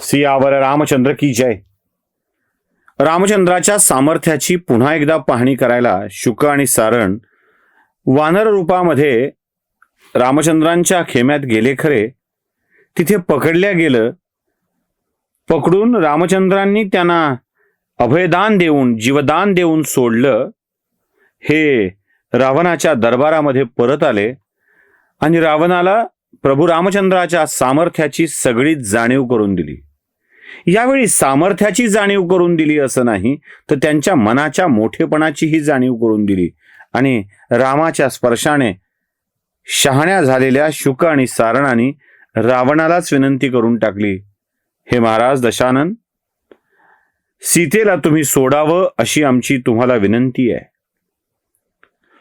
सियावर रामचंद्र की जय. रामचंद्राच्या सामर्थ्याची पुन्हा एकदा पाहणी करायला शुक आणि सारण वानर रूपामध्ये रामचंद्रांच्या खेम्यात गेले खरे. तिथे पकडल्या गेलं. पकडून रामचंद्रांनी त्यांना अभयदान देऊन जीवदान देऊन सोडलं. हे रावणाच्या दरबारामध्ये परत आले आणि रावणाला प्रभू रामचंद्राच्या सामर्थ्याची सगळीच जाणीव करून दिली. यावेळी सामर्थ्याची जाणीव करून दिली असं नाही, तर त्यांच्या मनाच्या मोठेपणाचीही जाणीव करून दिली. आणि रामाच्या स्पर्शाने शहाण्या झालेल्या शुक आणि सारणाने रावणालाच विनंती करून टाकली, हे महाराज दशानन, सीतेला तुम्ही सोडावं अशी आमची तुम्हाला विनंती आहे.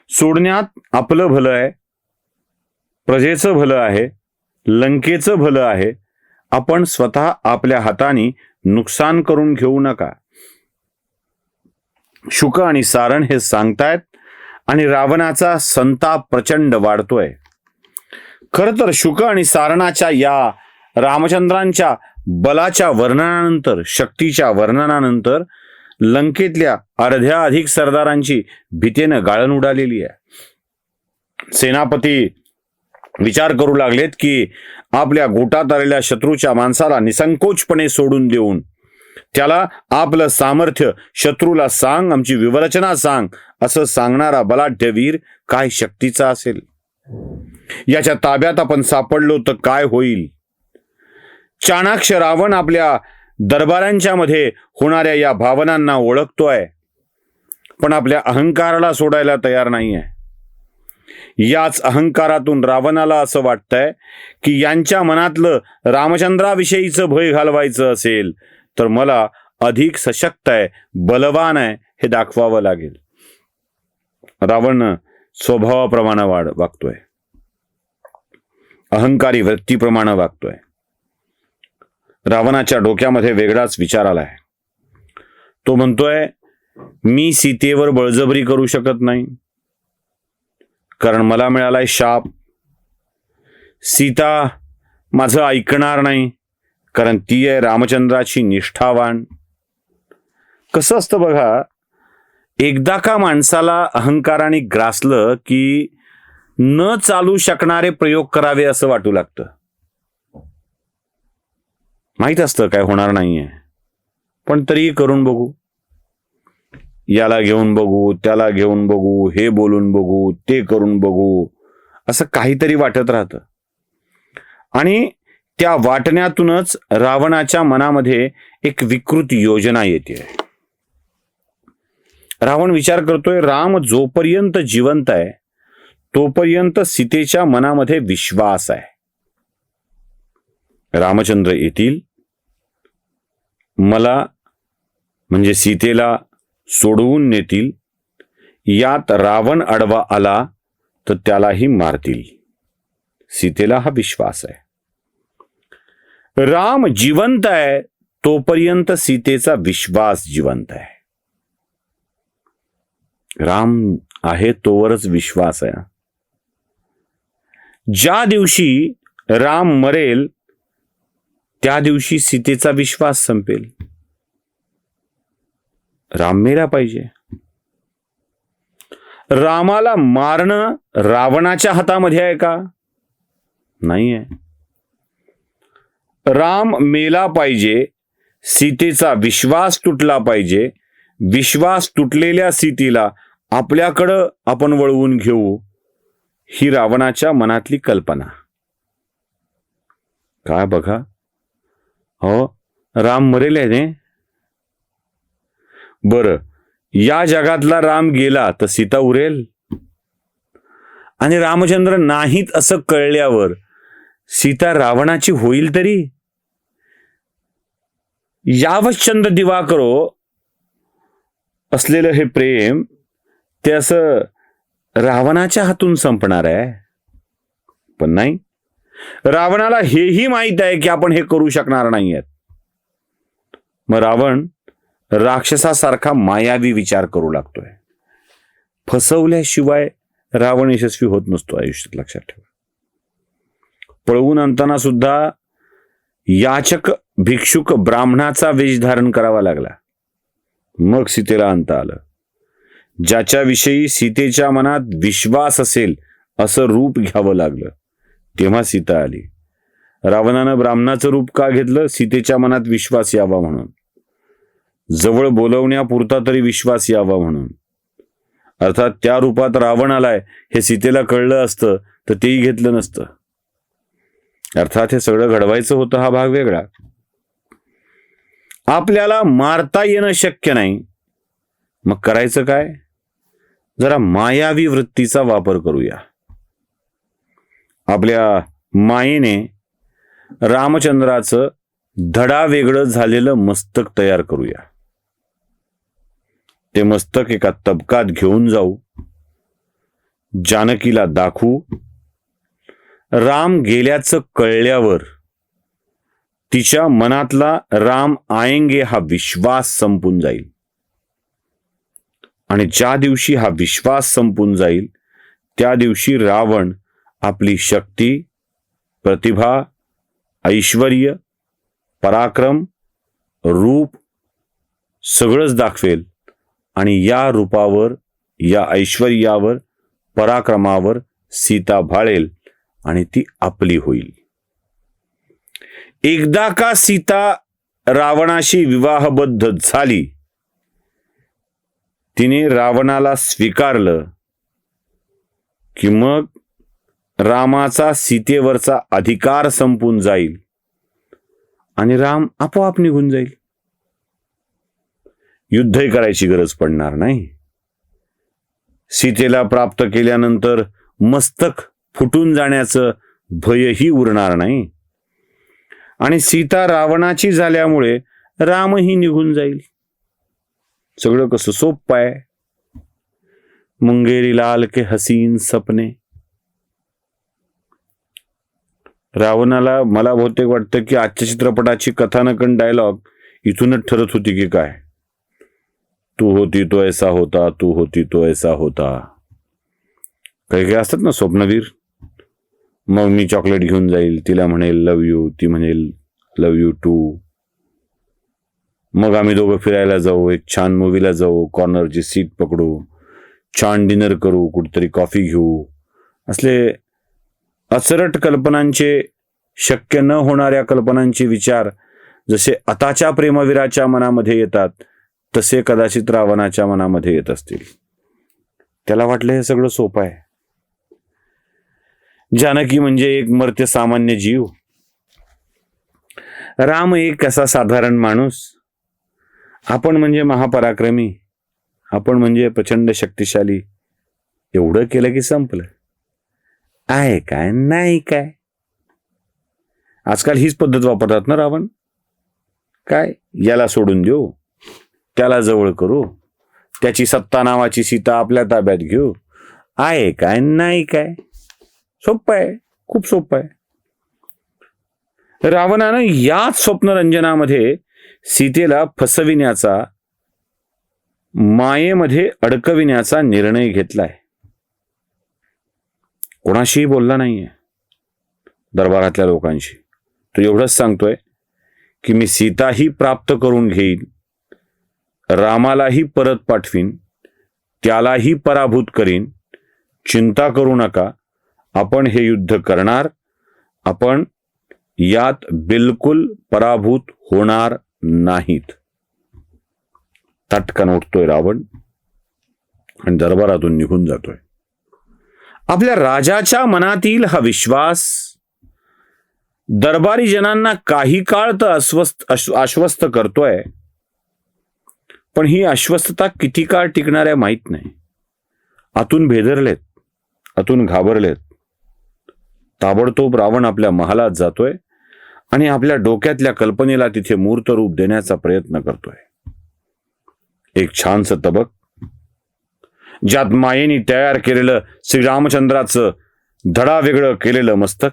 सोडण्यात आपलं भलं आहे, प्रजेचं भलं आहे, लंकेचं भलं आहे. आपण स्वतः आपल्या हाताने नुकसान करून घेऊ नका. शुक आणि सारण हे सांगतायत आणि रावणाचा संताप प्रचंड वाढतोय. खर तर शुक आणि सारणाच्या या रामचंद्रांच्या बलाच्या वर्णनानंतर, शक्तीच्या वर्णनानंतर लंकेतल्या अर्ध्या अधिक सरदारांची भीतीनं गाळण उडालेली आहे. सेनापती विचार करू लागलेत की आपल्या गोटात आलेल्या शत्रूच्या माणसाला निसंकोचपणे सोडून देऊन त्याला आपलं सामर्थ्य शत्रूला सांग, आमची विवरचना सांग असं सांगणारा बलाढ्य वीर काय शक्तीचा असेल. याच्या ताब्यात आपण सापडलो तर काय होईल. चाणाक्ष रावण आपल्या दरबारांच्या मध्ये होणाऱ्या या भावनांना ओळखतोय, पण आपल्या अहंकाराला सोडायला तयार नाहीये. याच अहंकारातून रावणाला असं वाटतंय की यांच्या मनातलं रामचंद्राविषयीचं भय घालवायचं असेल तर मला अधिक सशक्त आहे, बलवान आहे हे दाखवावं लागेल. रावण स्वभावाप्रमाणे वागतोय, अहंकारी वृत्तीप्रमाणे वागतोय. रावणाच्या डोक्यामध्ये वेगळाच विचार आलाय. तो म्हणतोय, मी सीतेवर बळजबरी करू शकत नाही, कारण मला मिळालाय शाप. सीता माझं ऐकणार नाही, कारण ती आहे रामचंद्राची निष्ठावान. कसं असतं बघा, एकदा का माणसाला अहंकाराने ग्रासलं की न चालू शकणारे प्रयोग करावे असं वाटू लागतं. माहित असतं काय होणार नाहीये, पण तरी करून बघू, याला घेऊन बघू, त्याला घेऊन बघू, हे बोलून बघू, ते करून बघू, असं काहीतरी वाटत राहतं. आणि त्या वाटण्यातूनच रावणाच्या मनामध्ये एक विकृत योजना येते. रावण विचार करतोय, राम जोपर्यंत जिवंत आहे तोपर्यंत सीतेच्या मनामध्ये विश्वास आहे. रामचंद्र येतील, मला म्हणजे सीतेला सोडवून नेतील. यात रावण आडवा आला तर त्यालाही मारतील. सीतेला हा विश्वास आहे. राम जिवंत आहे तोपर्यंत सीतेचा विश्वास जिवंत आहे. राम आहे तोवरच विश्वास आहे. ज्या दिवशी राम मरेल त्या दिवशी सीतेचा विश्वास संपेल. राम मेला पाहिजे. रामाला मारणं रावणाच्या हातामध्ये आहे का? नाही आहे. राम मेला पाहिजे, सीतेचा विश्वास तुटला पाहिजे. विश्वास तुटलेल्या सीतेला आपल्याकडं आपण वळवून घेऊ, ही रावणाच्या मनातली कल्पना. काय बघा, हो राम मरेल आहे ने. बरं, या जगातला राम गेला तर सीता उरेल. आणि रामचंद्र नाहीत असं कळल्यावर सीता रावणाची होईल तरी. यावश्चंद्र दिवाकरो असलेलं हे प्रेम ते असं रावणाच्या हातून संपणार आहे. पण नाही, रावणाला हेही माहित आहे की आपण हे करू शकणार नाहीयेत. मग रावण राक्षसासारखा मायावी विचार करू लागतोय. फसवल्याशिवाय रावण यशस्वी होत नसतो आयुष्यात, लक्षात ठेवा. पळवून आणताना सुद्धा याचक भिक्षुक ब्राह्मणाचा वेश धारण करावा लागला. मग सीतेला आणता आलं. ज्याच्याविषयी सीतेच्या मनात विश्वास असेल असं रूप घ्यावं लागलं. तेव्हा सीता आली. रावणानं ब्राह्मणाचं रूप का घेतलं? सीतेच्या मनात विश्वास यावा म्हणून, जवळ बोलवण्यापुरता तरी विश्वास यावा म्हणून. अर्थात त्या रूपात रावण आलाय हे सीतेला कळलं असतं तर तेही घेतलं नसतं. अर्थात हे सगळं घडवायचं होतं हा भाग वेगळा. आपल्याला मारता येणं शक्य नाही, मग करायचं काय? जरा मायावी वृत्तीचा वापर करूया. आपल्या मायेने रामचंद्राचं धडा वेगळं झालेलं मस्तक तयार करूया. ते मस्तक एका तबकात घेऊन जाऊ, जानकीला दाखवू. राम गेल्याचं कळल्यावर तिच्या मनातला राम आएंगे हा विश्वास संपून जाईल. आणि ज्या दिवशी हा विश्वास संपून जाईल त्या दिवशी रावण आपली शक्ती, प्रतिभा, ऐश्वर्य, पराक्रम, रूप सगळंच दाखवेल. आणि या रूपावर, या ऐश्वर्यावर, पराक्रमावर सीता भाळेल आणि ती आपली होईल. एकदा का सीता रावणाशी विवाहबद्ध झाली, तिने रावणाला स्वीकारलं की मग रामाचा सीतेवरचा अधिकार संपून जाईल आणि राम आपोआप निघून जाईल. युद्धही करायची गरज पडणार नाही. सीतेला प्राप्त केल्यानंतर मस्तक फुटून जाण्याचं भयही उरणार नाही. आणि सीता रावणाची झाल्यामुळे रामही निघून जाईल. सगळं कसं सोपं आहे. मुंगेरी लाल के हसीन सपने. रावणाला मला बहुतेक वाटतं की आजच्या चित्रपटाची कथानकन डायलॉग इथूनच ठरत होती की काय. तू होती तो ऐसा होता, तू होती तो ऐसा होता. काही काही असतात ना स्वप्नवीर. मग मी चॉकलेट घेऊन जाईल, तिला म्हणेल लव यू, ती म्हणेल लव यू टू. मग आम्ही दोघं फिरायला जाऊ, एक छान मूवीला जाऊ, कॉर्नरची सीट पकडू, छान डिनर करू, कुठेतरी कॉफी घेऊ. असले अचरट कल्पनांचे, शक्य न होणाऱ्या कल्पनांचे विचार जसे आताच्या प्रेमवीराच्या मनामध्ये येतात तसे कदाचित रावणाच्या मनामध्ये येत असतील. त्याला वाटलं हे सगळं सोपं आहे. जानकी म्हणजे एक मर्त्य सामान्य जीव, राम एक असा साधारण माणूस, आपण म्हणजे महापराक्रमी, आपण म्हणजे प्रचंड शक्तिशाली. एवढं केलं की संपलं. आहे काय नाही काय. आजकाल हीच पद्धत वापरतात ना रावण. काय याला सोडून देऊ, त्याला जवळ करू, त्याची सत्ता नावाची सीता आपल्या ताब्यात घेऊ. आहे काय नाही काय. सोपं आहे, खूप सोपं आहे. रावणानं याच स्वप्नरंजनामध्ये सीतेला फसविण्याचा, मायेमध्ये अडकविण्याचा निर्णय घेतलाय. कोणाशीही बोलला नाहीये, दरबारातल्या लोकांशी. तो एवढंच सांगतोय की मी सीताही प्राप्त करून घेईन, रामालाही परत पाठवीन, त्यालाही पराभूत करीन. चिंता करू नका, आपण हे युद्ध करणार, आपण यात बिलकुल पराभूत होणार नाहीत. तटकन उठतोय रावण आणि दरबारातून निघून जातोय. आपल्या राजाच्या मनातील हा विश्वास दरबारी जनांना काही काळ तर आश्वस्त करतोय, पण ही अस्वस्थता किती काळ टिकणार आहे माहित नाही. आतून भेदरलेत, आतून घाबरलेत. ताबडतोब रावण आपल्या महालात जातोय आणि आपल्या डोक्यातल्या कल्पनेला तिथे मूर्त रूप देण्याचा प्रयत्न करतोय. एक छानसं तबक, ज्यात मायेने तयार केलेलं श्रीरामचंद्राचं धडा वेगळं केलेलं मस्तक,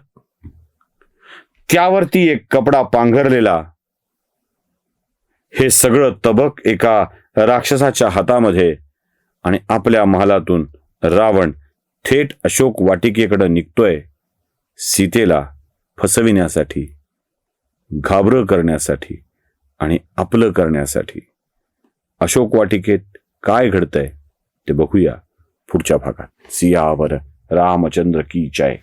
त्यावरती एक कपडा पांघरलेला, हे सगळं तबक एका राक्षसाच्या हातामध्ये. आणि आपल्या महालातून रावण थेट अशोक वाटिकेकडे निघतोय सीतेला फसविण्यासाठी, घाबरं करण्यासाठी आणि आपलं करण्यासाठी. अशोक वाटिकेत काय घडतंय ते बघूया पुढच्या भागात. सियावर रामचंद्र की जय.